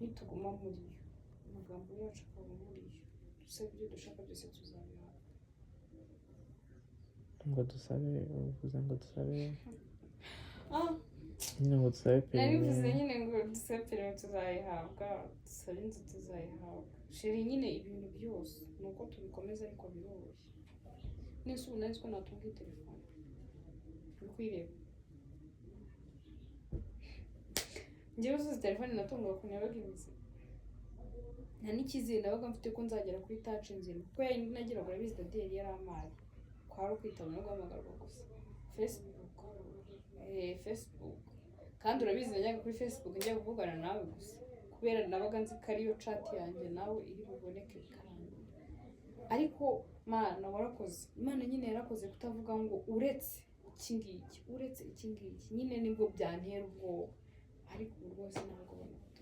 nituguma muri yo amagambo yacu akaba muri yo dusaba ibyo dushaka byose tuzabihabwa ngo dusabe uvuze ngo dusabe ngo dusabe narivuze nyine ngo dusabe perime tuzayihabwa dusabe inzu tuzayihabwa sheri nyine ibintu byose nuko tubikomeza ariko biroroshye nese ubu nari ko natunga telefone uri kwireba njyewe uzuze telefone natunga ukuntu yabaga imeze nta n'icyizere nabaga mfite ko nzagera kuri touch nzima kuko yari nagiraga urabizi dadi yari amazi kwari ukwitaba no guhamagarwa gusa Facebook kandi urabizi najyaga kuri Facebook njya kuvugana nawe gusa kubera nabaga nzi ko ariyo chat yanjye nawe iri buboneke kandi ariko mana warakoze imana nyine yarakoze kutavuga ngo uretse iki ngiki nyine nibwo byantera ubwoba ariko rwose ntabwo